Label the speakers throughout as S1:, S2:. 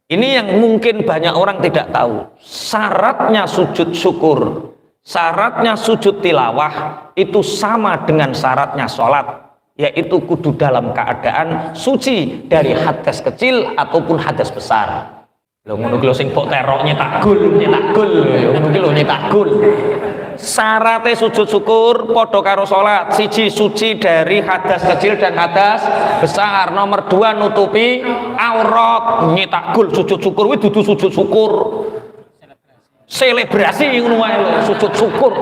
S1: Ini yang mungkin banyak orang tidak tahu. Syaratnya sujud syukur, syaratnya sujud tilawah itu sama dengan syaratnya sholat, yaitu kudu dalam keadaan suci dari hadas kecil ataupun hadas besar. Lho ngono ki lho sing mbok terok nyetak gol, ngono ki lho nyetak gol. Syaratnya sujud syukur padha karo salat. Siji, suci dari hadas kecil dan hadas besar. Nomor 2, nutupi aurat. Nyetak gol sujud syukur kuwi dudu sujud syukur. Selebrasi ngono wae lho, sujud syukur.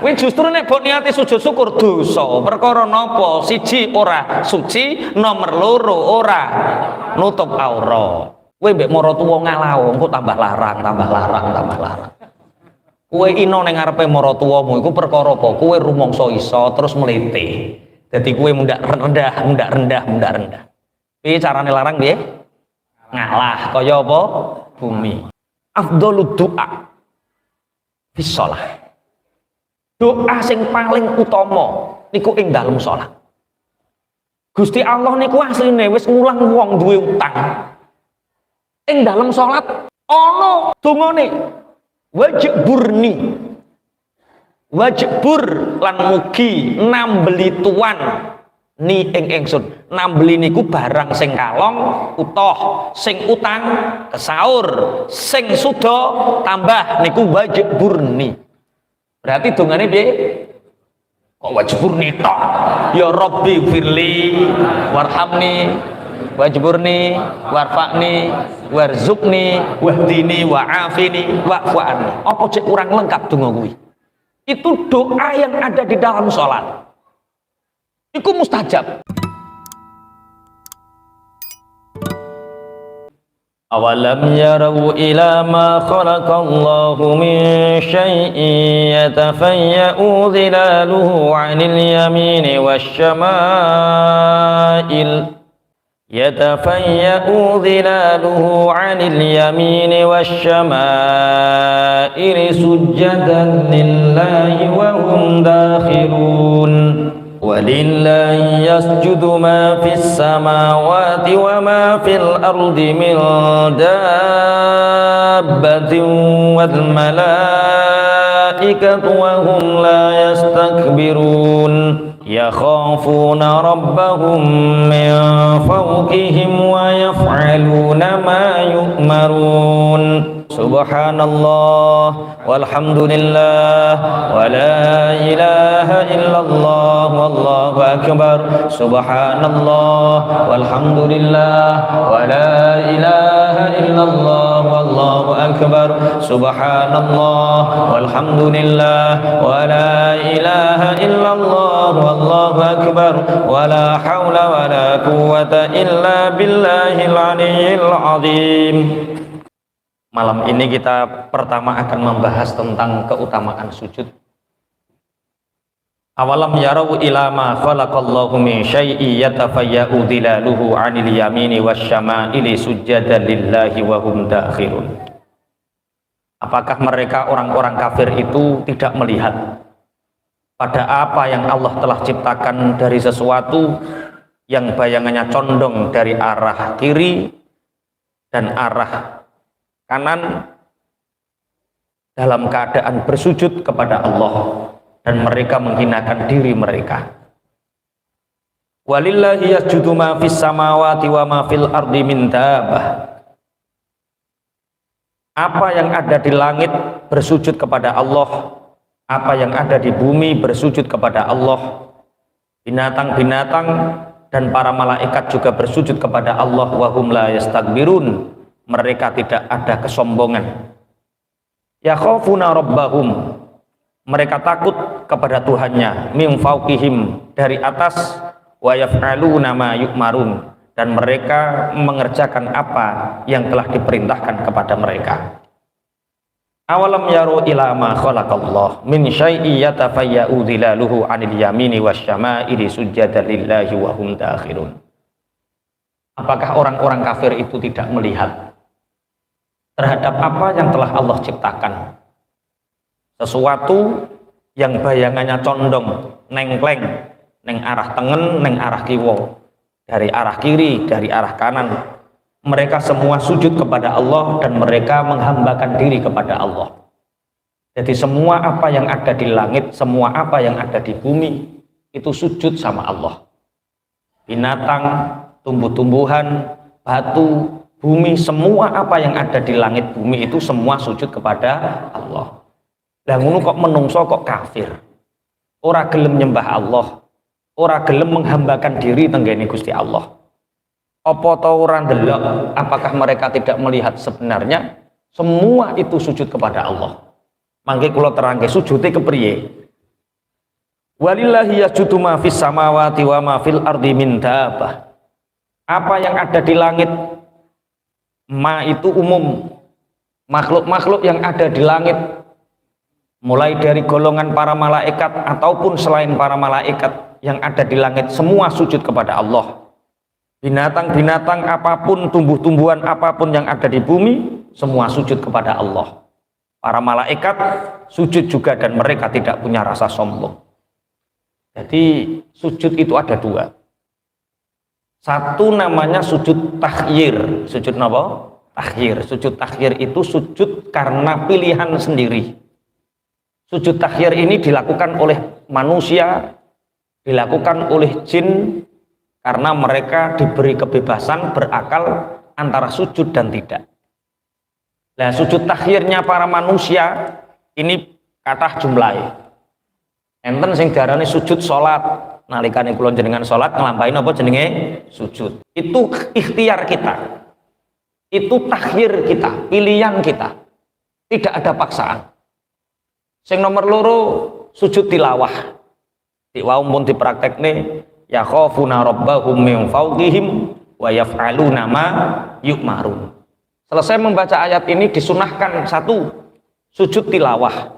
S1: Kuwi justru nek mbok niati sujud syukur dosa. Perkara napa? Siji, ora suci, nomor 2 ora nutup aurat. Kowe mbek maratuwa ngalah engko tambah larang. Kowe ino ning ngarepe maratuwamu iku perkara apa? Kowe rumangsa iso terus mlete. Dadi kowe mundak rendah. Piye carane larang piye? Ngalah kaya apa? Bumi. Afdhalud du'a fi shalah. Doa sing paling utama niku ing dalem salat. Gusti Allah niku asline wis ngulang wong duwe utang. Ing dalem salat ana dongane wajibur lan mugi nambeli tuan ni ing ingsun. Nambeli niku barang sing kalong utoh, sing utang kesaur, sing suda tambah niku wajiburni. Berarti dongane piye? Kok wajiburni tok? Ya Rabbi firli warhamni wajburni warfa'ni warzuqni wahdini wa'afini wa'fu'ani. Apa cek kurang lengkap donga kuwi? Itu doa yang ada di dalam sholat. Iku mustajab. Awalam yarau ila ma khalaqallahu min syai'in yatafayya'u dhilaluhu 'anil yamini wasyama'il يتفيأ ظلاله عن اليمين والشمائل سجدا لله وهم داخرون ولله يسجد ما في السماوات وما في الأرض من دابة والملائكة وهم لا يستكبرون يخافون ربهم من فوقهم ويفعلون ما يؤمرون سبحان الله والحمد لله ولا إله إلا الله والله أكبر سبحان الله والحمد لله ولا إله إلا الله والله أكبر سبحان الله والحمد لله ولا إله إلا الله والله أكبر ولا حول ولا قوة إلا بالله العلي العظيم. Malam ini kita pertama akan membahas tentang keutamaan sujud. Awalam yarau ila ma khalaqallahu min syai'in yatafayya'u dhilaluhu 'anil yamini wasyama'ili sujjadan lillahi wa hum dakhirun. Apakah mereka orang-orang kafir itu tidak melihat pada apa yang Allah telah ciptakan dari sesuatu yang bayangannya condong dari arah kiri dan arah kanan dalam keadaan bersujud kepada Allah dan mereka menghinakan diri mereka. Walillahi yasjudu ma fis samawati wa ma fil ardi min dabbah. Apa yang ada di langit bersujud kepada Allah, apa yang ada di bumi bersujud kepada Allah. Binatang-binatang dan para malaikat juga bersujud kepada Allah. Wa hum la yastakbirun. Mereka tidak ada kesombongan. Yakhafuna rabbahum. Mereka takut kepada Tuhannya. Min fauqihim, dari atas. Wa yaf'aluna ma yu'marun, dan mereka mengerjakan apa yang telah diperintahkan kepada mereka. Awalam yaru ila ma khalaqallah min syai'in yatafayya'u dhilaluhu 'anil yamini wasyama'ili sujjadan lillahi wa hum dakhirun. Apakah orang-orang kafir itu tidak melihat terhadap apa yang telah Allah ciptakan? Sesuatu yang bayangannya condong nengkleng neng arah tengen, neng arah kiwo, dari arah kiri, dari arah kanan, mereka semua sujud kepada Allah dan mereka menghambakan diri kepada Allah. Jadi semua apa yang ada di langit, semua apa yang ada di bumi itu sujud sama Allah. Binatang, tumbuh-tumbuhan, batu, bumi, semua apa yang ada di langit bumi itu semua sujud kepada Allah. Lah ngono kok menungso kok kafir. Ora gelem nyembah Allah, ora gelem menghambakan diri tenggene Gusti Allah. Apa ta ora ndelok apakah mereka tidak melihat sebenarnya semua itu sujud kepada Allah. Mangke kula terangke sujude kepriye. Walillahi yasjudu ma fis samawati wa ma fil ardi min dabbah. Apa yang ada di langit, ma itu umum, makhluk-makhluk yang ada di langit, mulai dari golongan para malaikat ataupun selain para malaikat yang ada di langit, semua sujud kepada Allah. Binatang-binatang apapun, tumbuh-tumbuhan apapun yang ada di bumi, semua sujud kepada Allah. Para malaikat sujud juga dan mereka tidak punya rasa sombong. Jadi sujud itu ada dua. Satu namanya sujud takhyir. Sujud apa? Takhyir. Sujud takhyir itu sujud karena pilihan sendiri. Sujud takhyir ini dilakukan oleh manusia, dilakukan oleh jin karena mereka diberi kebebasan berakal antara sujud dan tidak. Nah, sujud takhirnya para manusia ini kathah jumlahe. Enten sing diarani sujud salat, nalikane kula jenengan salat nglampahi napa jenenge sujud. Itu ikhtiar kita. Itu takhir kita, pilihan kita. Tidak ada paksaan. Sing nomor loro sujud tilawah. Di wau pun dipraktekne ya khafuna rabbahum min fawqihim wa yaf'aluna ma yu'marun. Selesai membaca ayat ini disunahkan satu sujud tilawah.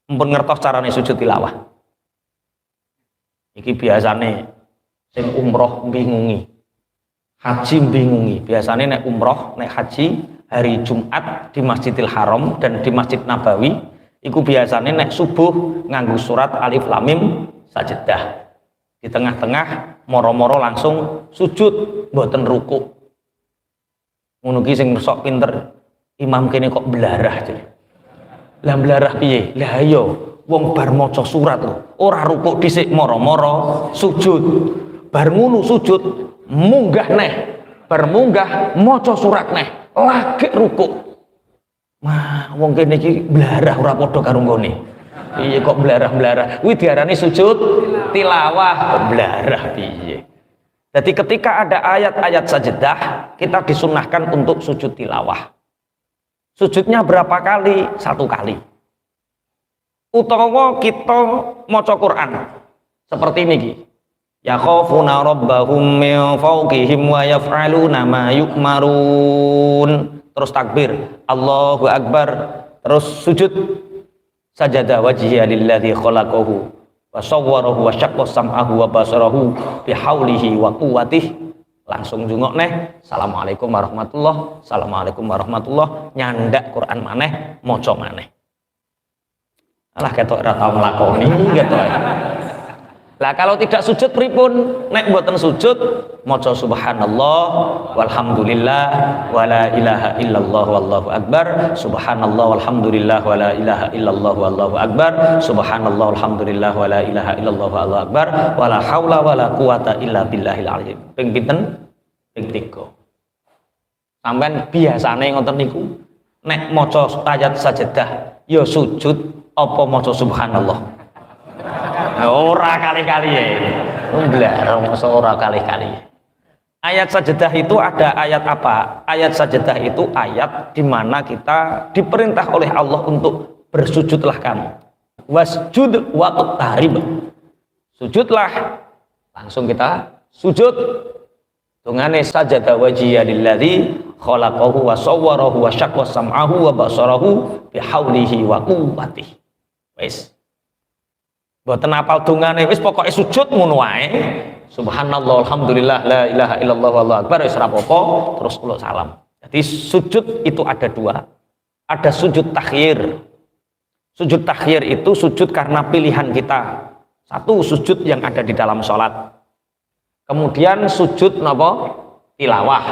S1: Mumpun ngertos carane sujud tilawah. Iki biasane sing umroh bingungi, haji bingungi. Biasane nek umroh, nek haji hari Jumat di Masjidil Haram dan di Masjid Nabawi, iku biasane nek subuh nganggo surat Alif Lam Mim Sajdah. Di tengah-tengah moro-moro langsung sujud, mboten ruku. Ngono ki sing sok pinter, imam kene kok belarah jadi. Lah belarah piye? Lah ayo wong bar maca surat lho, ora rukuk dhisik moro-moro sujud. Bar ngono sujud munggah neh. Bar munggah maca surat neh, lagi rukuk. Wah, wong kene iki belarah ora padha karo nggone. Piye kok belarah-belarah? Kuwi diarani sujud tilawah. Belarah piye? Jadi ketika ada ayat-ayat sajdah, kita disunahkan untuk sujud tilawah. Sujudnya berapa kali? 1 kali. Utawa kita maca Quran seperti ini ki. Ya khafuna rabbahum min fawqihim wa yaf'aluna ma yu'marun. Terus takbir, Allahu Akbar. Terus sujud sajada wajhiya lilladzi khalaqahu wa sawwarahu wa syaqqa sam'ahu wa basarahu bihaulihi wa quwwatihi. Langsung jungok neh, assalamualaikum warahmatullah, assalamualaikum warahmatullah, nyandak Quran maneh, maca maneh. Alah ketok ora tau nglakoni ketok. Lah kalau tidak sujud pripun? Nek mboten sujud maca subhanallah walhamdulillah wala ilaha illallah wallahu akbar, subhanallah walhamdulillah wala ilaha illallah wallahu akbar, subhanallah walhamdulillah wala ilaha illallah wallahu akbar, wala haula wala quwata illa billahil azim. Ping pinten? Ping 3. Sampeyan biasane ngoten niku nek maca ayat sajdah ya sujud apa maca subhanallah? Ora kali-kali ya. Belar, masa ora kali-kali. Ayat sajdah itu ada ayat apa? Ayat sajdah itu ayat di mana kita diperintah oleh Allah untuk bersujudlah kamu. Wasjud waqtarib. Sujudlah. Langsung kita sujud. Tungane sajada wajhiya lilladzi khalaqahu wa sawwarahu wa syaqqa sam'ahu wa basarahu bihaulihi wa quwwatihi. Wis. Mboten apal dongane wis pokoke sujud ngono wae. Subhanallah alhamdulillah la ilaha illallah wallahu akbar wis ora apa-apa terus uluk salam. Jadi sujud itu ada 2. Ada sujud takhir. Sujud takhir itu sujud karena pilihan kita. Satu sujud yang ada di dalam sholat. Kemudian sujud napa? Tilawah.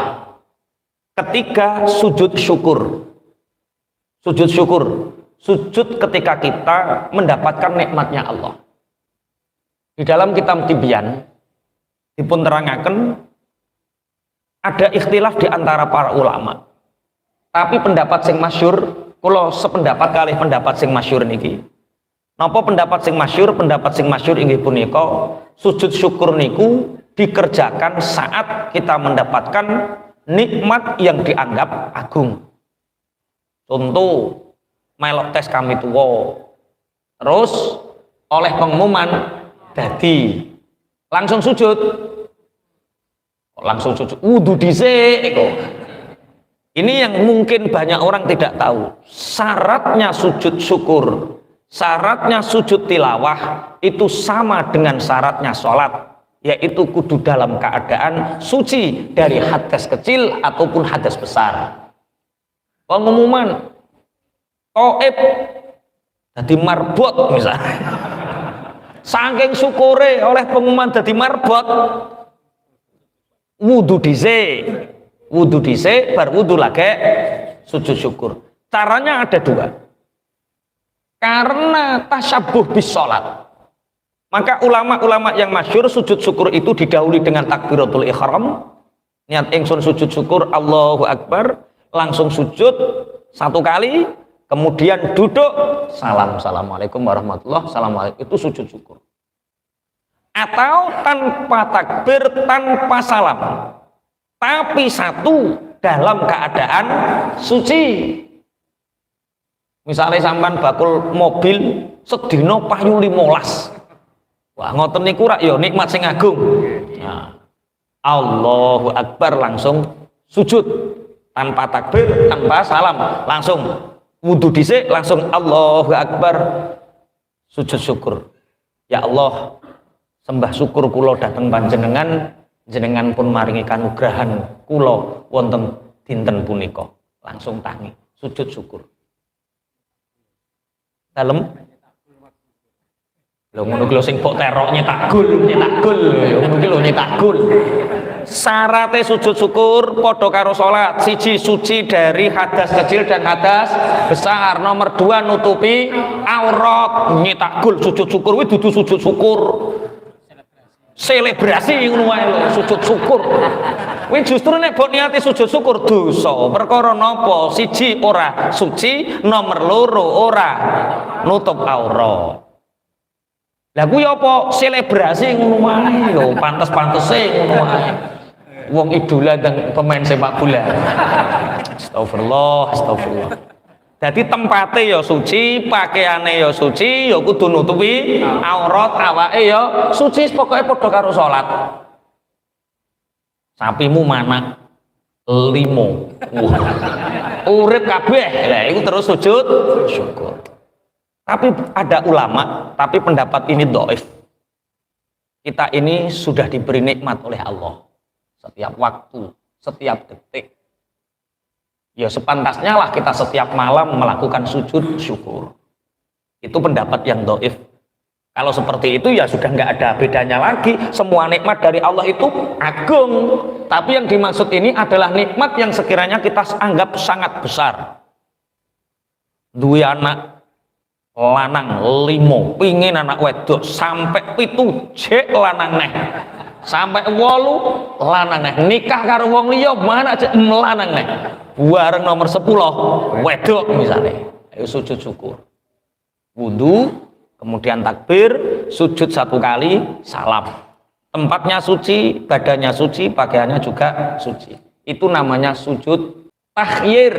S1: Ketiga, sujud syukur. Sujud syukur, sujud ketika kita mendapatkan nikmatnya Allah. Di dalam kitab Tibyan dipun terangaken ada ikhtilaf di antara para ulama. Tapi pendapat sing masyhur, kula sependapat kalih pendapat sing masyhur niki. Napa pendapat sing masyhur? Pendapat sing masyhur inggih punika sujud syukur niku dikerjakan saat kita mendapatkan nikmat yang dianggap agung. Contoh, melok tes kami tuwa, terus oleh pengumuman dadi langsung sujud, wudu dhisik kok. Ini yang mungkin banyak orang tidak tahu. Syaratnya sujud syukur, syaratnya sujud tilawah itu sama dengan syaratnya sholat, yaitu kudu dalam keadaan suci dari hadas kecil ataupun hadas besar. Pengumuman Taib jadi marbot misalnya, saking syukure oleh pengumuman jadi marbot, wudu dhisik bar wudu lagi sujud syukur. Caranya ada dua. Karena tasyabuh bis sholat, maka ulama-ulama yang masyhur sujud syukur itu didahului dengan takbiratul ihram. Niat ingsun sujud syukur, Allahu Akbar, langsung sujud satu kali, kemudian duduk, assalamualaikum warahmatullahi wabarakatuh, itu sujud syukur. Atau tanpa takbir, tanpa salam, tapi satu dalam keadaan suci. Misalnya sampean bakul mobil sedina payu 15, wah ngoten niku rak ya nikmat sing agung. Nah, Allahu Akbar langsung sujud tanpa takbir, tanpa salam, langsung wudu dhisik, langsung Allahu Akbar sujud syukur. Ya Allah, sembah syukur kula dhateng panjenengan, jenengan pun maringi kanugrahan kula wonten dinten punika. Langsung tangi sujud syukur. Dalem lho ngono ki sing mbok terok nyetak gol ngono ki lho nyetak gol. Syaratnya sujud syukur padha karo salat. Siji, suci dari hadas kecil dan hadas besar. Nomor 2, nutupi aurat. Nyetak gol sujud syukur kuwi dudu sujud syukur. Selebrasi ngono wae lho sujud syukur. Kuwi justru nek mbok niati sujud syukur dosa. Perkara napa? Siji, ora suci, nomor 2 ora nutup aurat. Lah kuwi apa? Selebrasi ngono wae lho, pantes-pantese ngono wae. Wong idola dan pemain sepak bola. Astagfirullah. Jadi tempatnya ya suci, pakaiannya ya suci, ya kudu nutupi aurat, awake ya suci, pokoknya padha karo salat. Sapimu mana? 5. Urip kabeh. Lah iku terus sujud syukur. Tapi ada ulama, tapi pendapat ini dhaif. Kita ini sudah diberi nikmat oleh Allah. Setiap waktu, setiap detik. Ya sepantasnya lah kita setiap malam melakukan sujud syukur. Itu pendapat yang dhaif. Kalau seperti itu ya sudah nggak ada bedanya lagi. Semua nikmat dari Allah itu agung. Tapi yang dimaksud ini adalah nikmat yang sekiranya kita anggap sangat besar. Dua anak lanang 5, pingin anak wedok sampai 7 jek lanang neh. Sampai 8 lanang neh. Nikah karo wong liya mana aja lanang neh. Bareng nomor 10 wedok misalnya. Ayo sujud syukur. Wudu, kemudian takbir, sujud 1 kali, salam. Tempatnya suci, badannya suci, pakaiannya juga suci. Itu namanya sujud takhir.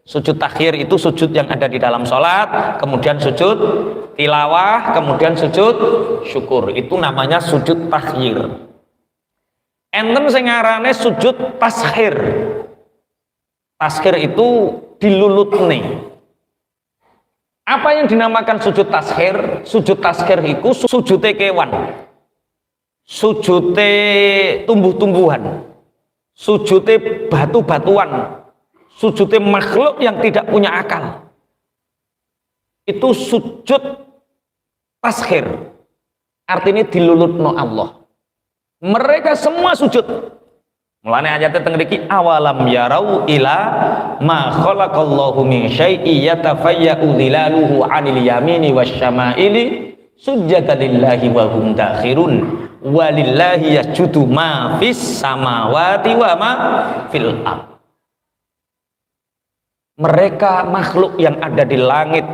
S1: Sujud takhir itu sujud yang ada di dalam sholat, kemudian sujud tilawah, kemudian sujud syukur. Itu namanya sujud takhir. Enten sing ngarane sujud tashir. Tashir itu dilulutne. Apa yang dinamakan sujud tashir? Sujud tashir itu sujute kewan, sujute tumbuh-tumbuhan, sujute batu-batuan, sujudnya makhluk yang tidak punya akal. Itu sujud tashir, artinya dilulutno Allah. Mereka semua sujud, Mulane ayatnya teng mriki awalam yarau ila ma khalaqallahu min syai'in yatafayya'u dhilaluhu 'anil yamini wasyama'ili sujjatan lillahi wa hum dakhirun walillahi yasjudu ma fis samawati wa ma fil ardh. Mereka makhluk yang ada di langit,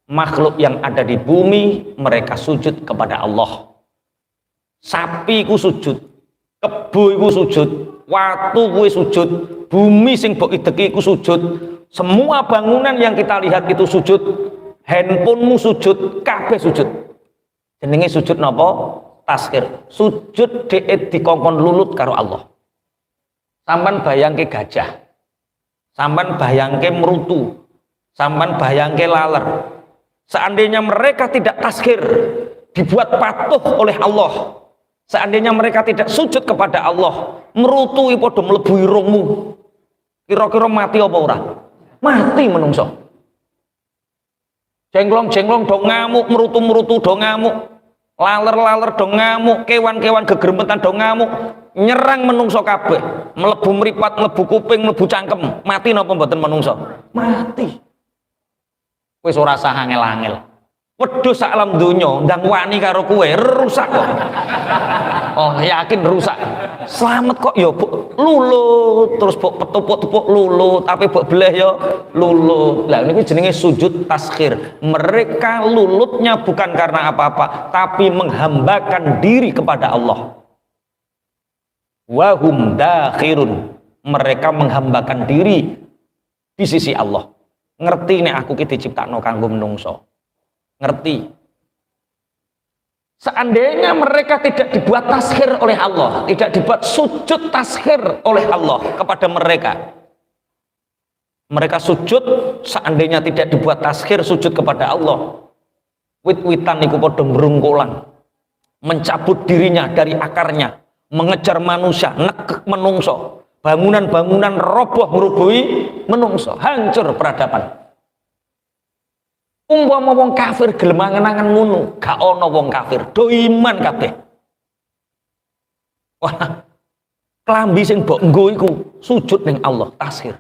S1: makhluk yang ada di bumi, mereka sujud kepada Allah. Sapi ku sujud, kebo iku sujud, watu kuwi sujud, bumi sing mbok ideki iku sujud, semua bangunan yang kita lihat itu sujud, handphonemu sujud, kabeh sujud. Jenenge sujud napa? Tazkir. Sujud dhek dikongkon lulut karo Allah. Sampeyan bayangke gajah, sampeyan bayangke merutu, sampeyan bayangke laler. Seandainya mereka tidak tazkir, dibuat patuh oleh Allah, seandainya mereka tidak sujud kepada Allah, merutu padha mlebu irungmu, kira-kira mati apa ora? Mati menungso. Jenglong-jenglong do ngamuk, merutu-merutu do ngamuk, laler-laler do ngamuk, kewan-kewan gegermetan do ngamuk, nyerang menungso kabeh, mlebu mripat, mlebu kuping, mlebu cangkem. Mati napa mboten menungso? Mati. Wis ora sah angel-angel. Wedhus sak alam donya ndang wani karo kowe rusak kok. Oh, yakin rusak. Slamet kok ya lulut, terus mbok petupuk-tupuk lulut, tapi mbok beleh ya lulut. Lah niku jenenge sujud tazkir. Mereka lulutnya bukan karena apa-apa, tapi menghambakan diri kepada Allah. Wa hum dakhirun. Mereka menghambakan diri di sisi Allah. Ngerti nek aku ki diciptakno kanggo menungso. Ngerti. Seandainya mereka tidak dibuat tazkir oleh Allah, tidak dibuat sujud tazkir oleh Allah kepada mereka, mereka sujud seandainya tidak dibuat tazkir sujud kepada Allah, wit-witan niku padha merungkulan, mencabut dirinya dari akarnya, mengejar manusia, nekek menungso, bangunan-bangunan roboh merubuhi menungso, hancur peradaban. Umpama wong kafir gelem angen-angen ngono, gak ana wong kafir, do iman kabeh. Wah, klambi sing mbok nggo iku sujud ning Allah, tazkir.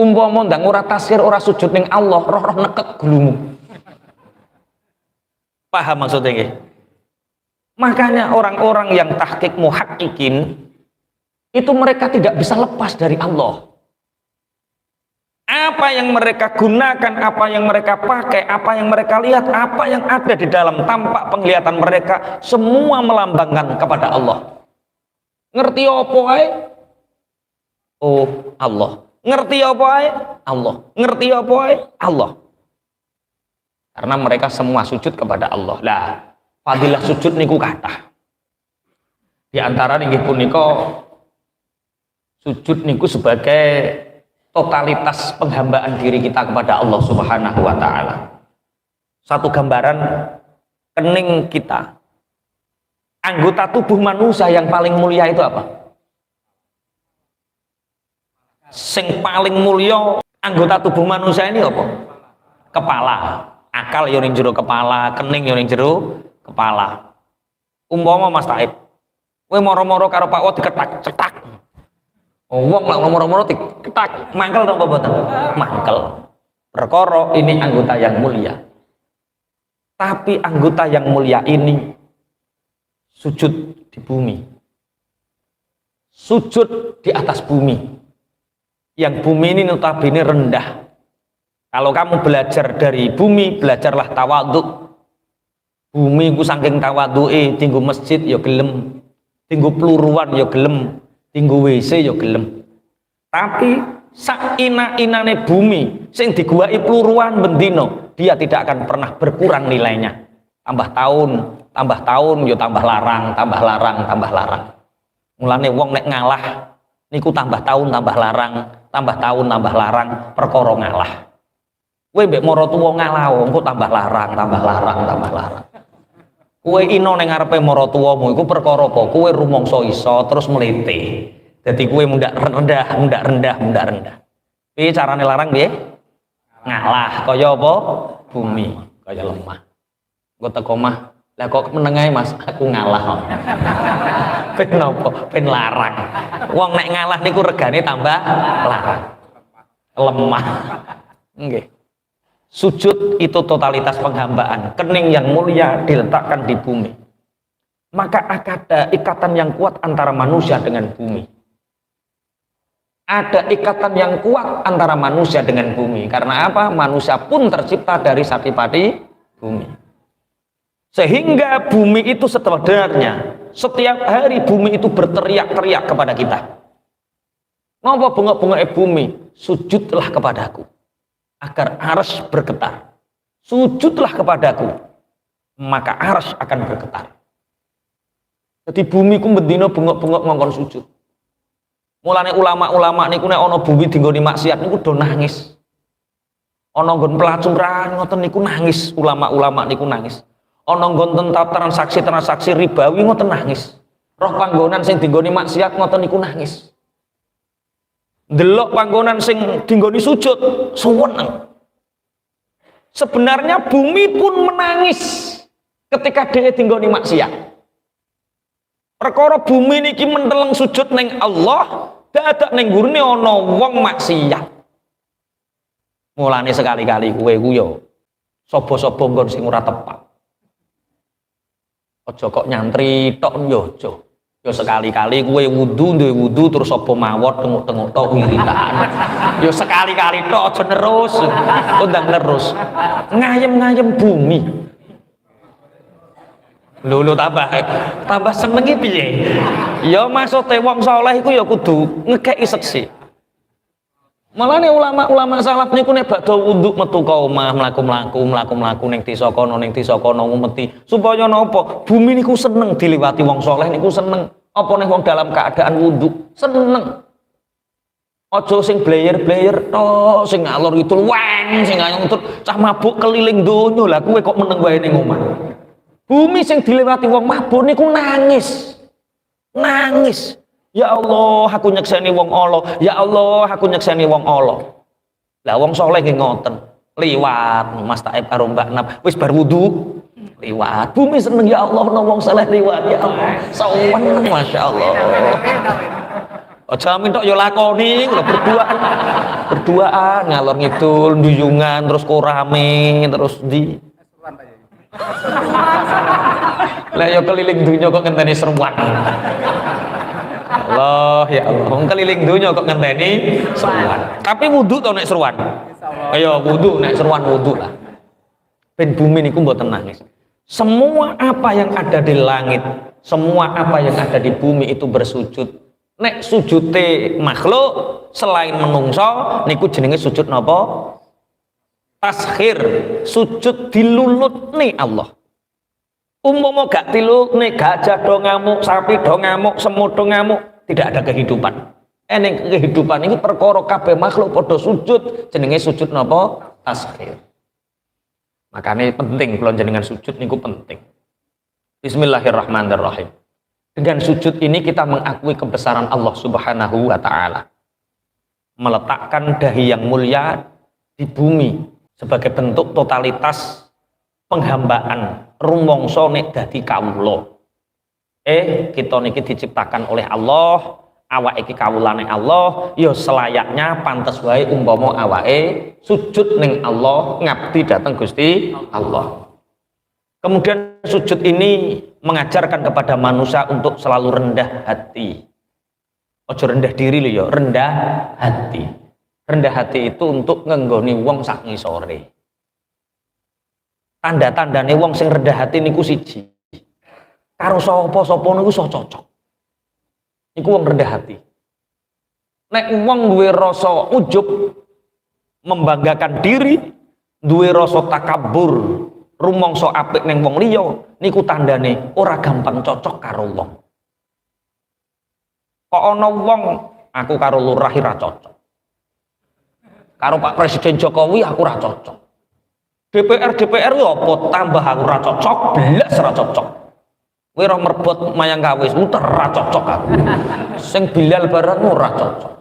S1: Umpama ndang ora tazkir, ora sujud ning Allah, roh-roh nekek gulumu. Paham maksudnya nggih? Makanya orang-orang yang tahqiq muhaqqiqin itu mereka tidak bisa lepas dari Allah. Apa yang mereka gunakan, apa yang mereka pakai, apa yang mereka lihat, apa yang ada di dalam tampak penglihatan mereka, semua melambangkan kepada Allah. Ngerti apa ae? Oh, Allah. Ngerti apa ae? Allah. Ngerti apa ae? Allah. Karena mereka semua sujud kepada Allah. Lah, fadilah sujud niku kathah. Di antara nggih punika sujud niku sebagai totalitas penghambaan diri kita kepada Allah Subhanahu wa taala. Satu gambaran kening kita. Anggota tubuh manusia yang paling mulia itu apa? Sing paling mulia anggota tubuh manusia ini apa? Kepala. Akal yo ning jero kepala, kening yo ning jero kepala. Umpama Mas Taib, kowe moro-moro karo Pak Wo diketak, cetak. Wong lak moro-moro diketak, mangkel napa mboten? Mangkel. Perkara ini anggota yang mulia. Tapi anggota yang mulia ini sujud di bumi. Sujud di atas bumi. Yang bumi ini notabene rendah. Kalau kamu belajar dari bumi, belajarlah tawadhu. Bumi ku saking tawadhuke, tinggu masjid ya gelem, tinggu peluruan ya gelem, tinggu WC ya gelem. Tapi sak ina-inane bumi sing diguwaki peluruan bendino, dia tidak akan pernah berkurang nilainya. Tambah tahun ya tambah larang, tambah larang, tambah larang. Mulane wong nek ngalah niku tambah tahun tambah larang, tambah tahun tambah larang, perkara ngalah. Kowe mbek mara tuwa ngalah engko tambah larang, tambah larang, tambah larang. Kowe ino ning ngarepe mara tuwamu iku perkara apa? Kowe rumangsa iso terus mlete. Dadi kowe mundak rendah. Piye carane larang piye? Ngalah kaya apa? Bumi, kaya lemah. Engko teko omah, lah kok menengae Mas, aku ngalah. Ben napa? Ben larang. Wong nek ngalah niku regane tambah larang. Lemah. Nggih. Sujud itu totalitas penghambaan. Kening yang mulia diletakkan di bumi. Maka ada ikatan yang kuat antara manusia dengan bumi. Ada ikatan yang kuat antara manusia dengan bumi. Karena apa? Manusia pun tercipta dari saripati bumi. Sehingga bumi itu sebenarnya setiap hari bumi itu berteriak-teriak kepada kita. Ngapa bengok-bengok bumi? Sujudlah kepadaku agar arsy bergetar. Sujudlah kepadaku maka arsy akan bergetar. Jadi bumi ku bendina bengok-bengok ngongkon sujud. Mulane ulama-ulama niku nek ana bumi dinggoni maksiat niku do nangis. Ana nggon pelacuran ngoten niku nangis, ulama-ulama niku nangis. Ana nggon tentang transaksi ribawi ngoten nangis. Roh panggonan sing dinggoni maksiat ngoten niku nangis. Delok panggonan sing dinggoni sujud suweneng. Sebenarnya bumi pun menangis ketika dia dinggoni maksiat. Perkara bumi niki menteleng sujud ning Allah, dadak ning gurune ana wong maksiat. Mulane sekali-kali kowe ku yo sapa-sapa nggon sing ora tepat. Aja kok nyantri tok yo aja. Yo sekali-kali kowe duwe wudu terus apa mawon tenguk-tenguk tok wiridan. Yo sekali-kali tok aja terus. Undang terus. Ngayem-ngayem bumi. Lho tambah seneng iki piye? Ya maksude wong saleh iku ya kudu ngekeki seksi. Malane ulama-ulama salaf niku nek badhe wudu metu ka omah mlaku-mlaku ning desa kono ngumeti supaya napa? Bumi niku seneng diliwati wong saleh niku seneng. Apa nek wong dalam keadaan wudu seneng. Aja sing blayer-blayer tok, sing ngalor ngidul weng, sing ayung cah mabuk keliling donya. Lah kowe kok meneng wae ning omah. Bumi sing dilewati wong mabuk niku nangis. Nangis. Ya Allah, aku nyekseni wong ala. Ya Allah, aku nyekseni wong ala. Lah wong saleh nggih ngoten. Liwat Mas Taib karo Mbak Nap wis bar wudu liwat. Bumi seneng ya Allah ana wong saleh liwat ya Allah. Sawen masyaallah. Aja minta yo lakoni lho berduaan ngalor ngidul nduyungan terus korame terus di lah yo keliling dunya kok ngenteni seruan. Allah ya Allah, wong keliling dunya kok ngenteni seruan. Tapi wudu to nek seruan. Ayo wudu nek seruan wudu lah. Ben bumi niku mboten nangis. Semua apa yang ada di langit, semua apa yang ada di bumi itu bersujud. Nek sujute makhluk selain menungso niku jenenge sujud napa? Taskhir, sujud dilulutne Allah. Umpama gak dilulutne gajah do ngamuk, sapi do ngamuk, semut do ngamuk, tidak ada kehidupan. Eneng kehidupan ini perkara kabeh makhluk padha sujud, jenenge sujud napa? Taskhir. Makanya penting kula jenengan sujud niku penting. Bismillahirrahmanirrahim. Dengan sujud ini kita mengakui kebesaran Allah Subhanahu wa taala. Meletakkan dahi yang mulia di bumi sebagai bentuk totalitas penghambaan rumangsa nek dadi kawula. Kita niki diciptakan oleh Allah, awake iki kawulane Allah, ya selayaknya pantes wae umpama awake sujud ning Allah, ngabdi dateng Gusti Allah. Kemudian sujud ini mengajarkan kepada manusia untuk selalu rendah hati. Ojo rendah diri lho ya, rendah hati. Rendah hati itu untuk ngenggoni wong sak ngisore. Tanda-tandane wong sing rendah hati niku siji. Karo sapa-sapa niku iso cocok. Niku wong rendah hati. Nek wong duwe rasa ujub, membanggakan diri, duwe rasa takabur, rumangsa apik ning wong liya, niku tandane ora gampang cocok karo wong. Kok ana wong aku karo lurah ora cocok. Karo Pak Presiden Jokowi aku ora cocok. DPR yo apa tambah aku ora cocok, blas ora cocok. Kowe ora merbot mayang kawis, muter ora cocok aku. Sing Bilal bareng ora cocok.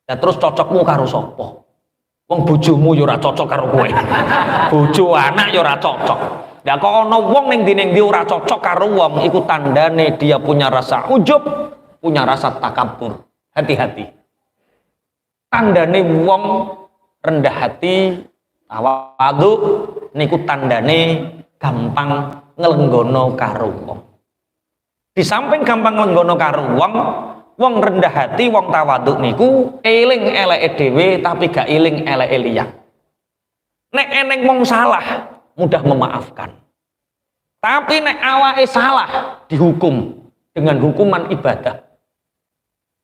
S1: Ya terus cocokmu karo sapa? Wong bojomu ya ora cocok karo kowe. Bojo anak ya ora cocok. Lah kok ana wong ning ndi ora cocok karo wong, iku tandane dia punya rasa ujub, punya rasa takabur. Hati-hati. Tandane wong rendah hati, tawadhu niku tandane gampang nglenggono karo wong. Di samping gampang nglenggono karo wong, wong rendah hati, wong tawadhu niku eling eleke dhewe tapi gak eling eleke liya. Nek eneng wong salah mudah memaafkan. Tapi nek awake salah dihukum dengan hukuman ibadah.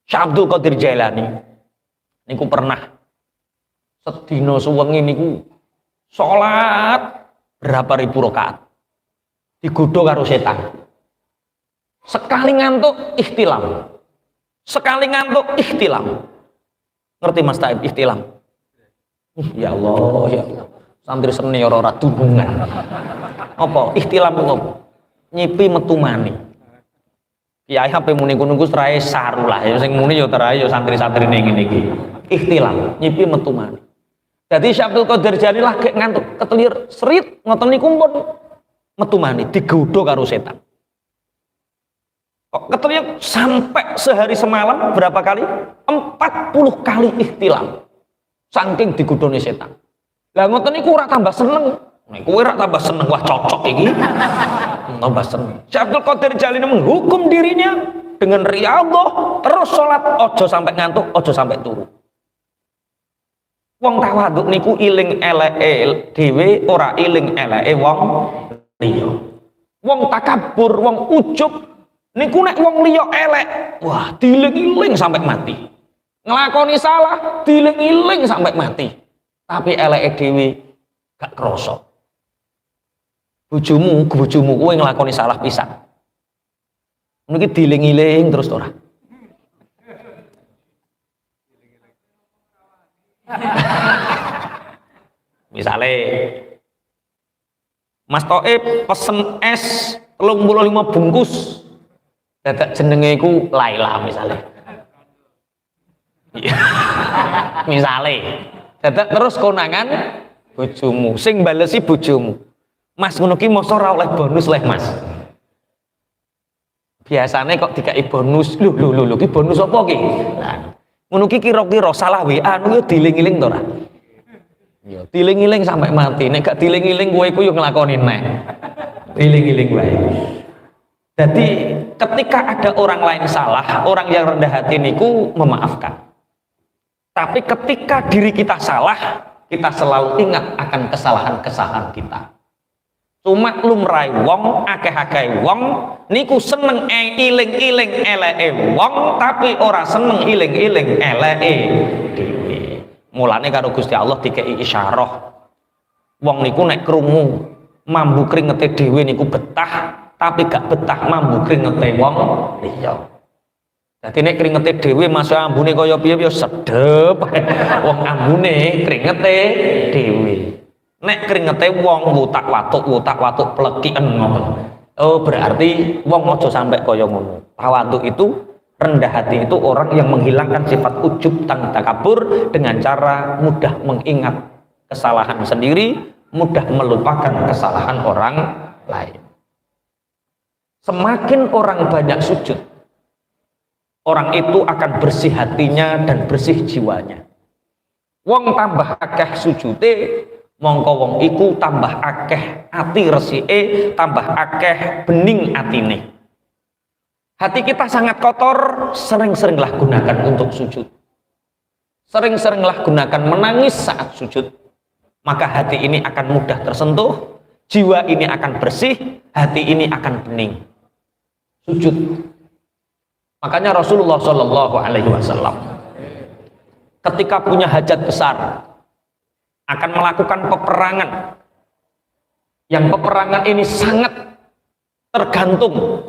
S1: Syekh Abdul Qadir Jailani niku pernah sedina suwengi niku salat berapa ribu rakaat. Digodho karo setan. Sekali ngantuk ihtilam. Sekali ngantuk ihtilam. Ngerti Mas Taib ihtilam? Ya Allah, ya Allah. Santri senior ora dunungan. Apa ihtilam ku apa? Nyipi metu mani. Kiai HP muni ngono ku serae saru lah. Ya sing muni ya terae ya santri-santrine ngene iki. Ihtilam, nyipi metu mani. Dadi Syekh Abdul Qadir Jalani lagi ngantuk ketelir serit ngoten niku pun metu mani digodho karo setan. Kok ketelir sampai sehari semalam berapa kali? 40 kali ihtilam. Saking digodhone setan. Lah ngoten niku ora tambah seneng. Niku ora tambah seneng, wah cocok iki. Tambah seneng. Syekh Abdul Qadir Jalani menghukum dirinya dengan riyadhah, terus salat ojo sampai ngantuk, ojo sampai turu. Wong tawadhu niku iling eleke dhewe, ora iling eleke wong liya. Wong takabur, wong ujub niku nek wong liya elek, wah diiling-iling sampai mati. Nglakoni salah diiling-iling sampai mati. Tapi eleke dhewe gak krasa. Bojomu kowe nglakoni salah pisan. Ngono iki diiling-iling terus ora. Misale Mas Toib pesen es 35 bungkus. Dadak jenenge iku Laila misale. Misale dadak terus konangan bojomu, sing balesi bojomu. Mas ngono ki mosok ora oleh bonus leh Mas. Biasane kok dikai bonus. Lho ki bonus apa ki? Nah, ngono ki kira-kira salah WA niku diling-iling to ora? Ya, diling-iling sampai mati. Nek gak diling-iling kowe iku yo nglakoni neh. Diling-iling wae. Jadi ketika ada orang lain salah, orang yang rendah hati niku memaafkan. Tapi ketika diri kita salah, kita selalu ingat akan kesalahan-kesalahan kita. Cuma lumrahe wong, akeh-akeh wong niku seneng iling-iling eleke wong, tapi ora seneng iling-iling eleke dhewe. Mulane karo Gusti Allah dikei isyarah. Wong niku nek krungu mambu kringete dhewe niku betah, tapi gak betah mambu kringete wong liya. Dadi nek kringete dhewe masuk ambune kaya piye ya sedep. Wong ambune kringete dhewe. Nek kringete wong wutak-watuk plekiken ngoten. Oh, berarti wong aja sampai kaya ngono. Tawadhu itu rendah hati itu orang yang menghilangkan sifat ujub dan takabur dengan cara mudah mengingat kesalahan sendiri, mudah melupakan kesalahan orang lain. Semakin orang banyak sujud, orang itu akan bersih hatinya dan bersih jiwanya. Wong tambah akeh sujude, mongko wong iku tambah akeh ati resike, tambah akeh bening atine. Hati kita sangat kotor, sering-seringlah gunakan untuk sujud. Sering-seringlah gunakan menangis saat sujud. Maka hati ini akan mudah tersentuh, jiwa ini akan bersih, hati ini akan bening. Sujud. Makanya Rasulullah Shallallahu Alaihi Wasallam ketika punya hajat besar akan melakukan peperangan, yang peperangan ini sangat tergantung,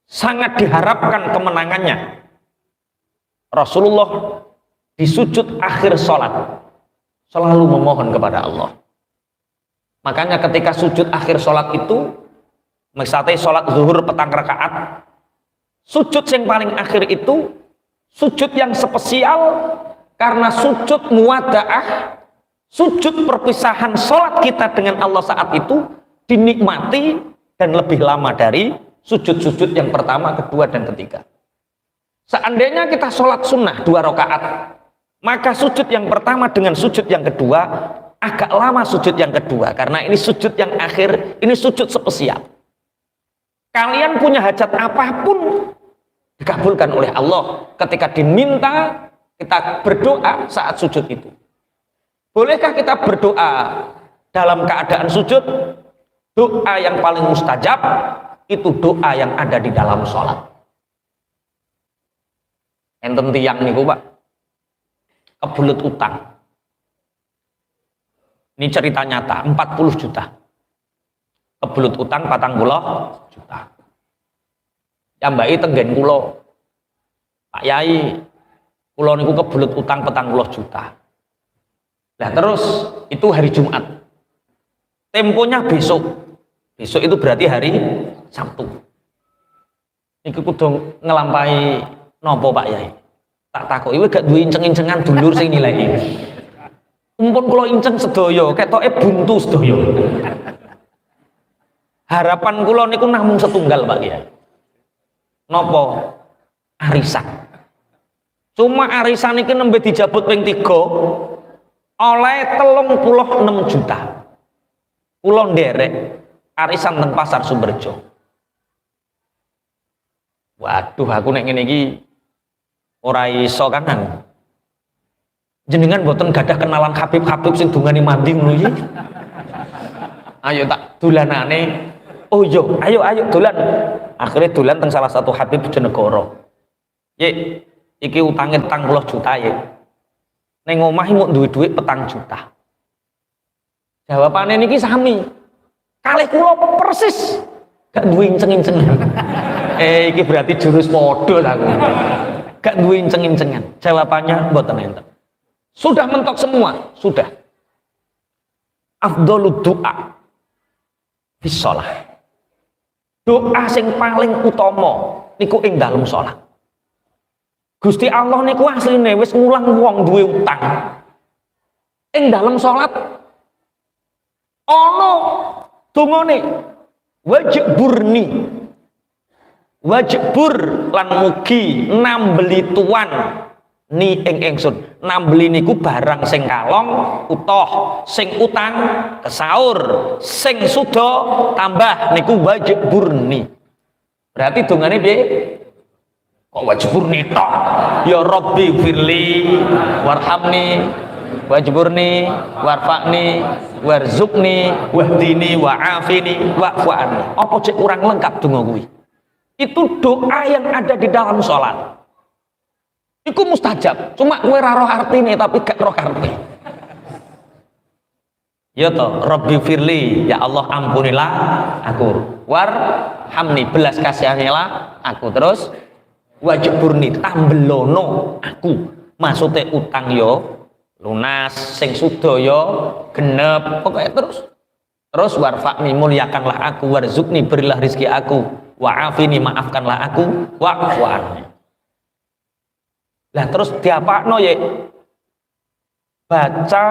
S1: sangat diharapkan kemenangannya. Rasulullah di sujud akhir sholat selalu memohon kepada Allah. Makanya ketika sujud akhir sholat itu, misalnya sholat zuhur petang rakaat, sujud yang paling akhir itu sujud yang spesial karena sujud muwada'ah, sujud perpisahan sholat kita dengan Allah saat itu dinikmati dan lebih lama dari sujud-sujud yang pertama, kedua, dan ketiga. Seandainya kita sholat sunnah 2 rakaat, maka sujud yang pertama dengan sujud yang kedua agak lama sujud yang kedua, karena ini sujud yang akhir, ini sujud spesial. Kalian punya hajat apapun dikabulkan oleh Allah ketika diminta kita berdoa saat sujud itu. Bolehkah kita berdoa dalam keadaan sujud? Doa yang paling mustajab itu doa yang ada di dalam sholat. Enten tiang niku Pak, kebelet utang. Ini cerita nyata, 40 juta. Kebelet utang 40 juta. Yambai tenggen kula. Pak Yai, kula niku kebelet utang 40 juta. Nah terus itu hari Jumat. Temponya besok. Besok itu berarti hari Sabtu. Niku kudu ngelampai nopo Pak Yai? Tak takoki kowe gak duwe inceng-incengan dulur sing nilai. Umpun kula inceng sedaya, ketoke buntu sedaya. Harapan kula niku namung setunggal Pak Yai. Napa? Arisan. Cuma arisan iki nembe dijabut ping 3 oleh 36 juta. Kula nderek arisan teng Pasar Sumberjo. Waduh, aku nek ngene iki ora iso kangen. Jenengan boten gadah kenalan Habib-habib sing dungane mandi ngono iki. Ayo tak dolanane. Oh iya, ayo dolan. Akhirnya dolan teng salah satu Habib Bojonegoro. Ye, iki utange 40 juta ye. Ning omah mung duwe dhuwit 4 juta. Jawabane niki sami. Kalih kula persis. Gak duwe inceng-incengan. Iki berarti jurus padha aku. Gak duwe inceng-incengan. Jawabannya mboten enten. Sudah mentok semua, sudah. Afdhalud doa fi shalah. Doa sing paling utama niku ing dalem salat. Gusti Allah niku asline wis ngulang wong duwe utang. Ing dalem salat ana dongane wajburni. Wajbur lan mugi nambeli tuan ni ing ingsun. Nambeli niku barang sing kalong utoh, sing utang kesaur, sing suda tambah niku wajburni. Berarti dongane piye? Kok wajburni tok? Ya Rabbi firli warhamni wajburni warfa'ni warzuqni wahdini wa'afini wa'fu'ani. Apa cek kurang lengkap donga kuwi? Itu doa yang ada di dalam sholat. Iku mustajab, cuma kowe ora roh artine tapi gak roh karepe. Ya toh, Rabbi firli, ya Allah ampunilah aku. Warhamni, belas kasihanilah aku. Terus wajburni, tambelono aku. Maksudnya utang yo lunas, sing suda yo genep, pokoknya terus warfa'ni, muliakanlah aku, warzuqni, berilah rezeki aku, wa'afini, maafkanlah aku, wa'fu'anni. Lah terus diapakno ya? Baca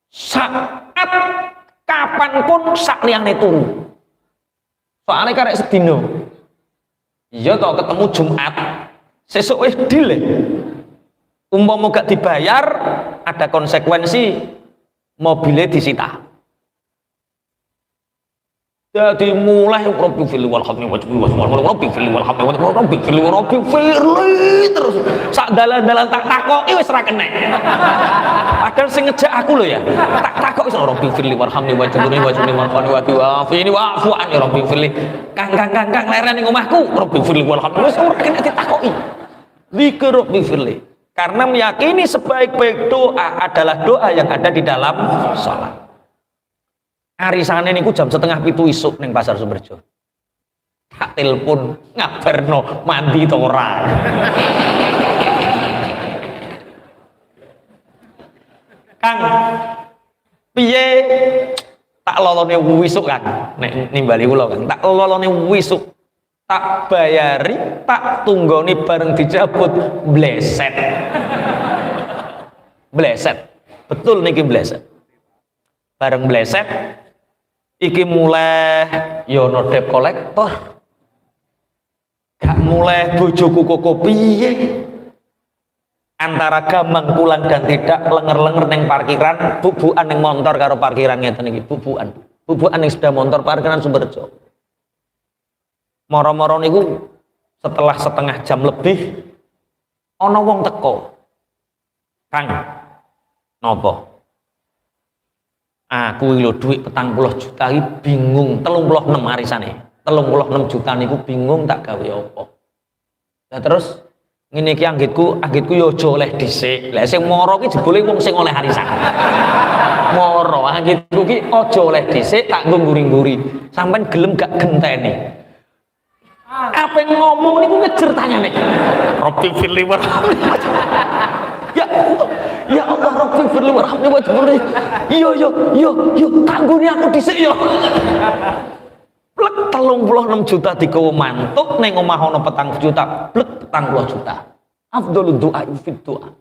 S1: saat kapanpun sak liyane turu. Soalnya karek sedino. Iya toh ketemu Jumat, sesuk wis dile. Umpama gak dibayar, ada konsekuensi mobilnya disita. Jadi mulai Rabbi firli warhamni wajburni Rabbi firli warhamni Rabbi firli terus sak dalan-dalan tak takoki wis ra kenek. Padahal sing ngejak aku lho ya. Tak takoki Rabbi firli warhamni wajburni warhamni wa'afini wa'fu'ani Rabbi firli. Kang leren ning omahku Rabbi firli warhamni wis ora kena ditakoki. Zikir Rabbi firli. Karena meyakini sebaik-baik doa adalah doa yang ada di dalam salat. Arisane niku jam 6:30 isuk ning Pasar Sumberjo. Tak telepon ngabarno mandi to ora. Kang, piye tak lolone wisuk kan nek nimbali kula kan. Tak lolone wisuk. Tak bayari, tak tunggoni bareng dijabut bleset. Bleset. Betul niki bleset. Bareng bleset Iki mulai yo no debt kolektor, gak mulai bojoku koko piye, antara gamang pulang dan tidak, lenger-lenger neng parkiran, bubuan neng motor karo parkiran ngeten iki, bubuan neng sepeda motor parkiran Sumberjo. Moro-moro niku setelah setengah jam lebih ana wong teko. Kang, nopo? Aku lho duit 40 juta iki bingung, 36 arisane. 36 juta niku bingung tak gawe apa. Lah terus ngene iki anggitku yo aja oleh dhisik. Lah sing moro ki jebule wong sing oleh arisan. Moro anggitku ki aja oleh dhisik tak nggo nguri-nguri. Sampeyan gelem gak genteni. Apa yang ngomong niku ngejer tanyane. Rabbi firli warhamni. Ya Allah Rabbi firli warhamni wajburni. Yo tangguni aku dhisik yo. Plek 36 juta digawa mantuk ning omah ana 4 juta, plek 40 juta. Afdhalud du'a fid du'a.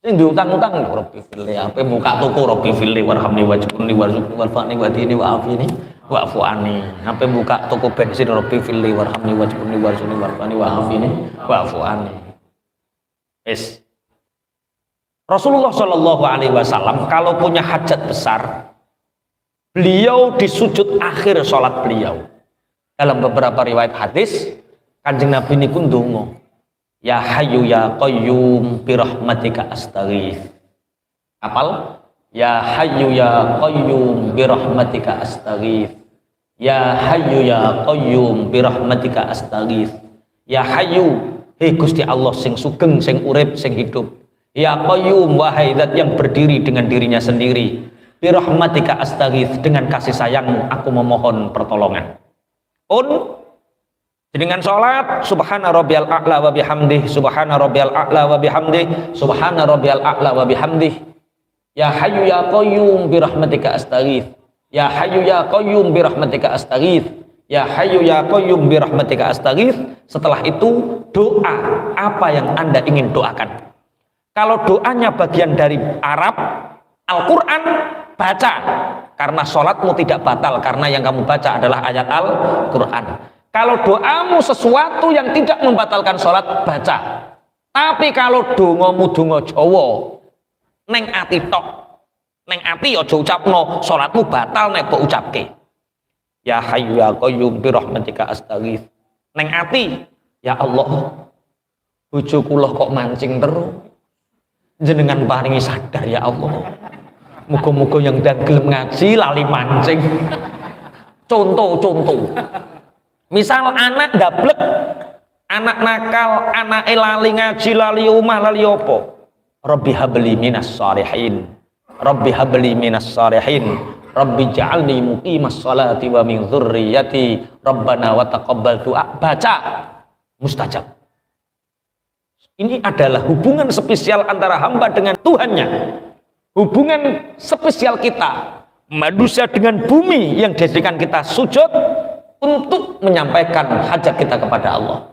S1: Sing diutang-utang Rabbi firli, ape muka toko Rabbi firli warhamni wajburni warzuqni warfa'ni wadini wa'afini wa'fu anni. Ape buka toko bensin Rabbi firli warhamni wajburni warzuqni warfa'ni wa'afini wa'fu anni. Rasulullah Shallallahu Alaihi Wasallam kalau punya hajat besar, beliau di sujud akhir sholat beliau. Dalam beberapa riwayat hadis, Kanjeng Nabi niku ndonga, ya Hayyu ya Qayyum bi rahmatika astaghits. Apal? Ya Hayyu ya Qayyum bi rahmatika astaghits. Ya Hayyu ya Qayyum bi rahmatika astaghits. Ya Hayyu, hei Gusti Allah sing sugeng, sing urip, sing hidup. Ya Qayyum, wahai zat yang berdiri dengan dirinya sendiri, bi rahmatika astaghits, dengan kasih sayang aku memohon pertolongan. Dengan salat subhana rabbiyal a'la wa bihamdih, subhana rabbiyal a'la wa bihamdih, subhana rabbiyal a'la wa bihamdih. Ya Hayyu ya Qayyum bi rahmatika astaghits. Ya Hayyu ya Qayyum bi rahmatika astaghits. Ya Hayyu ya Qayyum bi rahmatika astaghits. Setelah itu doa apa yang Anda ingin doakan. Kalau doanya bagian dari Arab, Al-Quran, baca. Karena sholatmu tidak batal, karena yang kamu baca adalah ayat Al-Quran. Kalau doamu sesuatu yang tidak membatalkan sholat, baca. Tapi kalau dongomu dongo Jawa, neng ati tok, neng ati aja ucapno, sholatmu batal nek mbok ucapke. Ya Hayyu ya Qayyum bi rahmatika astaghits. Neng ati, ya Allah, bojo kula kok mancing terus. Jenengan paringi sadar ya Allah. Muga-muga yang dan gelem ngaji lali mancing. Contoh. Misal anak dablek, anak nakal, anak lali ngaji, lali omah, lali opo. Rabbi habli minas shalihin. Rabbi habli minas shalihin. Rabbi ja'alni muqimas sholati wa min dzurriyyati. Rabbana wa taqabbal du'a. Baca mustajab. Ini adalah hubungan spesial antara hamba dengan Tuhannya. Hubungan spesial kita, manusia dengan bumi yang dijadikan kita sujud untuk menyampaikan hajat kita kepada Allah.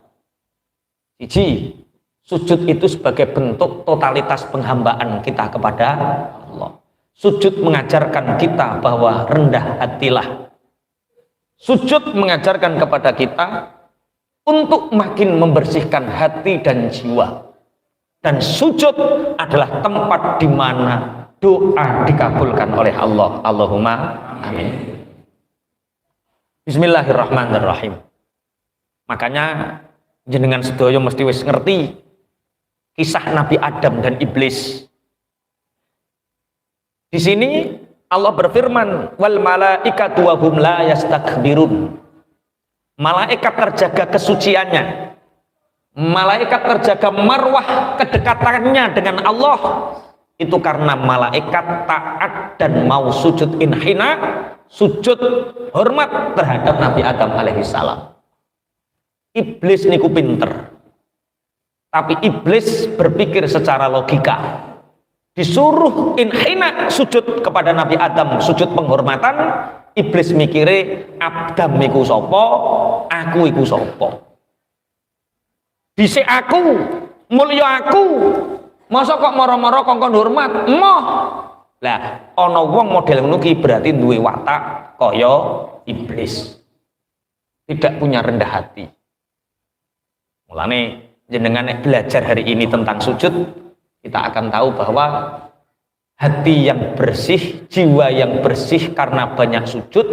S1: Sujud itu sebagai bentuk totalitas penghambaan kita kepada Allah. Sujud mengajarkan kita bahwa rendah hatilah. Sujud mengajarkan kepada kita untuk makin membersihkan hati dan jiwa. Dan sujud adalah tempat di mana doa dikabulkan oleh Allah. Allahumma amin. Bismillahirrahmanirrahim. Makanya jenengan sedaya mesti wis ngerti kisah Nabi Adam dan iblis. Di sini Allah berfirman, wal malaikatu wa hum la yastakbirun. Malaikat terjaga kesuciannya, malaikat terjaga marwah kedekatannya dengan Allah, itu karena malaikat taat dan mau sujud inhina, sujud hormat terhadap Nabi Adam alaihissalam. Iblis niku pinter, tapi iblis berpikir secara logika. Disuruh inhina, sujud kepada Nabi Adam, sujud penghormatan, iblis mikire Adam iku sapa, aku iku sapa. Dhisik aku, mulya aku, masa kok moro-moro kongkon hormat. Emoh, Lah ana wong model ngono ki berarti duwe watak kaya iblis. Tidak punya rendah hati. Mulane jenengan belajar hari ini tentang sujud, kita akan tahu bahwa hati yang bersih, jiwa yang bersih karena banyak sujud,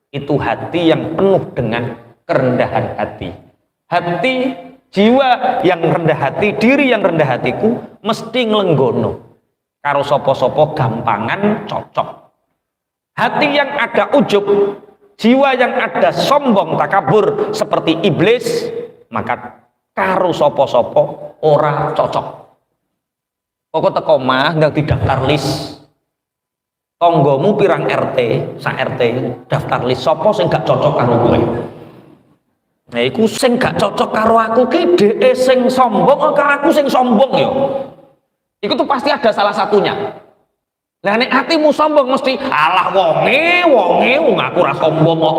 S1: itu hati yang penuh dengan kerendahan hati. Hati, jiwa yang rendah hati, diri yang rendah hatiku mesti nglenggono karo sopo-sopo gampangan cocok. Hati yang ada ujub, jiwa yang ada sombong takabur seperti iblis, maka karo sopo-sopo ora cocok. Pokok teko mah ndak daftar list. Tonggomu pirang RT, sak RT daftar list sopo sing gak cocok karo kowe. Nah iku sing gak cocok karo aku ki dhek sing sombong karo aku sing sombong ya. Iku tuh pasti ada salah satunya. Lah nek hatimu sombong mesti alah wonge wong aku ora sombong kok.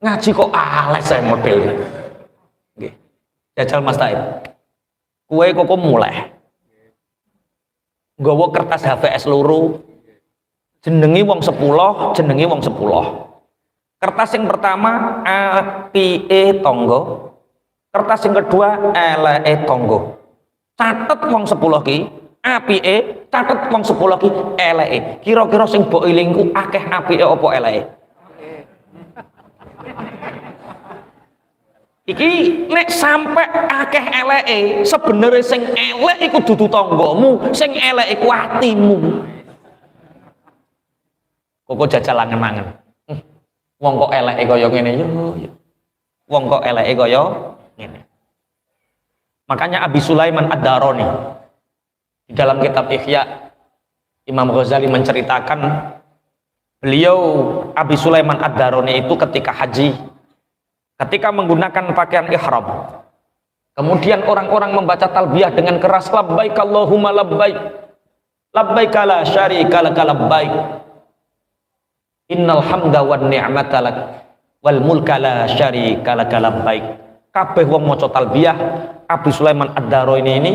S1: Ngaji kok ales saya model. Nggih. Jajal Mas Taib. Kue kok mulai. Nggawa kertas HVS loro. Jenengi wong 10, jenengi wong 10. Kertas yang pertama APE tonggo. Kertas yang kedua LE tonggo. Catet wong 10 ki APE, catet wong 10 ki LE. Kira-kira sing mbok ilingku akeh APE apa LE? Iki nek sampai akeh LE, sebenarnya sing elek iku dudu tanggamu, sing elek iku atimu. Kok jajal angen-angen. Wong kok eleke kaya ngene yo. Wong kok eleke kaya ngene. Makanya Abi Sulaiman Ad-Darani di dalam kitab Ihya, Imam Ghazali menceritakan beliau Abi Sulaiman Ad-Darani itu ketika haji, ketika menggunakan pakaian ihram, kemudian orang-orang membaca talbiyah dengan keras, labbaik Allahumma labbaik, labbaik la syarika lak labbaik, innal hamda wan ni'mata lak wal mulka la syarika lak labbaik. Kabeh wong maca talbiyah, Abi Sulaiman Ad-Darani ini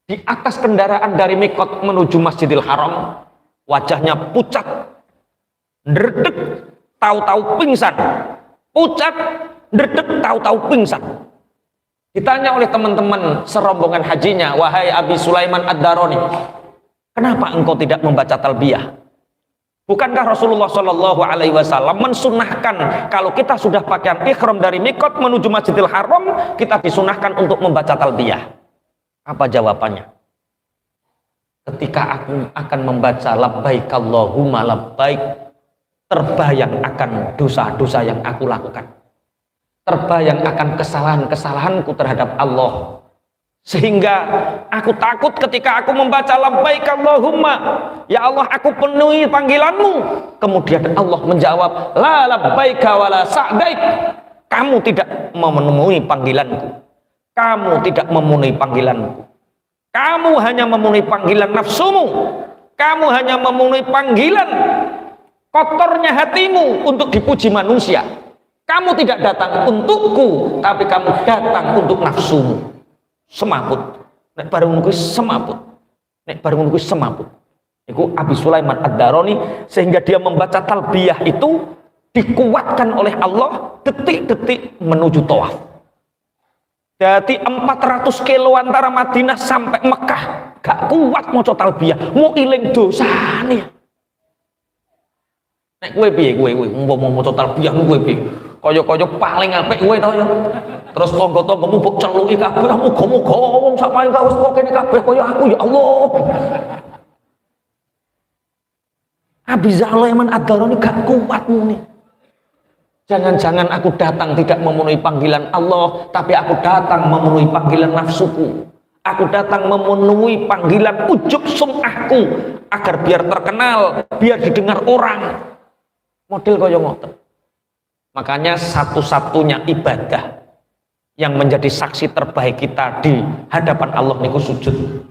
S1: di atas kendaraan dari Mikot menuju Masjidil Haram, wajahnya pucat, ndredeg, tahu-tahu pingsan. Pucat, ndredeg, tahu-tahu pingsan. Ditanya oleh teman-teman serombongan hajinya, wahai Abi Sulaiman Ad-Darani, kenapa engkau tidak membaca talbiyah? Bukankah Rasulullah Shallallahu Alaihi Wasallam mensunahkan kalau kita sudah pakaian ihram dari Mikot menuju Masjidil Haram, kita disunahkan untuk membaca talbiyah? Apa jawabannya? Ketika aku akan membaca labbaik Allahumma labbaik, terbayang akan dosa-dosa yang aku lakukan, terbayang akan kesalahan-kesalahanku terhadap Allah, sehingga aku takut ketika aku membaca labbaik Allahumma, ya Allah aku penuhi panggilanmu, kemudian Allah menjawab la labbaika wa la sa'daik, kamu tidak memenuhi panggilanku, kamu tidak memenuhi panggilanku, kamu hanya memenuhi panggilan nafsumu, kamu hanya memenuhi panggilan kotornya hatimu untuk dipuji manusia. Kamu tidak datang untukku, tapi kamu datang untuk nafsumu. Semaput. Nek bareng ngono kuwi semaput. Nek bareng ngono kuwi semaput. Iku Abi Sulaiman Ad-Darani, sehingga dia membaca talbiyah itu dikuatkan oleh Allah detik-detik menuju tawaf. Jadi 400 kilo antara Madinah sampai Mekah, gak kuat maca talbiyah, mau iling dosane. Nek kowe piye kowe mau maca talbiyah kowe piye? Kaya-kaya paling apik kowe to ya. Terus tangga-tanggamu mbok celuki kabeh, muga-muga wong sak paling kawis kok kene kabeh kaya aku ya Allah. Abi Sulaiman Ad-Darani gak kuat muni. Jangan-jangan aku datang tidak memenuhi panggilan Allah, tapi aku datang memenuhi panggilan nafsuku. Aku datang memenuhi panggilan ujub sum'ahku, agar biar terkenal, biar didengar orang. Model kaya ngoten. Makanya satu-satunya ibadah yang menjadi saksi terbaik kita di hadapan Allah niku sujud.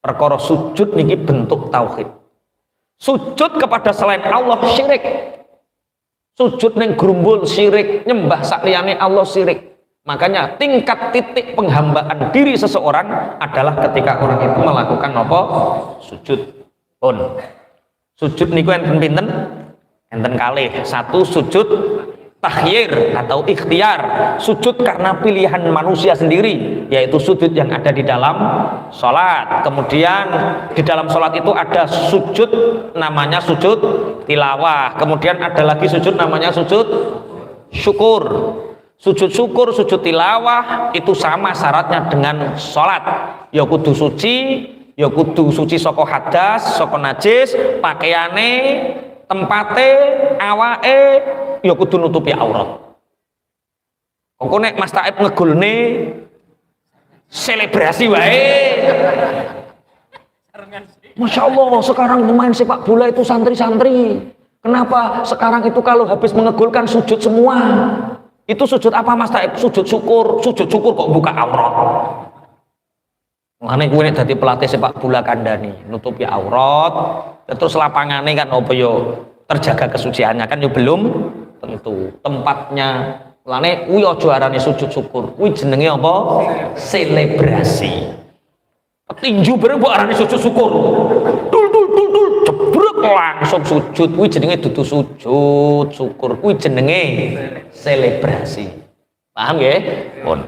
S1: Perkara sujud niki bentuk tauhid. Sujud kepada selain Allah syirik. Sujud ning grumbul syirik, nyembah sakliyane Allah syirik. Makanya tingkat titik penghambaan diri seseorang adalah ketika orang itu melakukan apa? Sujud. Pun. Sujud niku enten pinten? Enten kalih. Satu sujud takhyir atau ikhtiar, sujud karena pilihan manusia sendiri, yaitu sujud yang ada di dalam sholat. Kemudian di dalam sholat itu ada sujud namanya sujud tilawah, kemudian ada lagi sujud namanya sujud syukur. Sujud syukur, sujud tilawah itu sama syaratnya dengan sholat, ya kudu suci, ya kudu suci saka hadas, saka najis, pakaiane, tempate, awake ya kudu nutupi aurat. Kok nek Mas Taib ngegulne selebrasi wae. Masya Allah, sekarang pemain sepak bola itu santri-santri. Kenapa sekarang itu kalau habis mengegulkan sujud semua? Itu sujud apa Mas Taib? Sujud syukur. Sujud syukur kok buka aurat. Makanya gue nek dadi pelatih sepak bola kandhani, nutupi aurat, terus lapangane kan apa yo terjaga kesuciannya kan yo belum tentu tempatnya. Lane kuwi aja arane sujud syukur, kuwi jenenge apa? Selebrasi. Petinju bareng mbok arane sujud syukur. Dul jebrek langsung sujud, kuwi jenenge dudu sujud syukur, kuwi jenenge selebrasi. Paham nggih? Pun.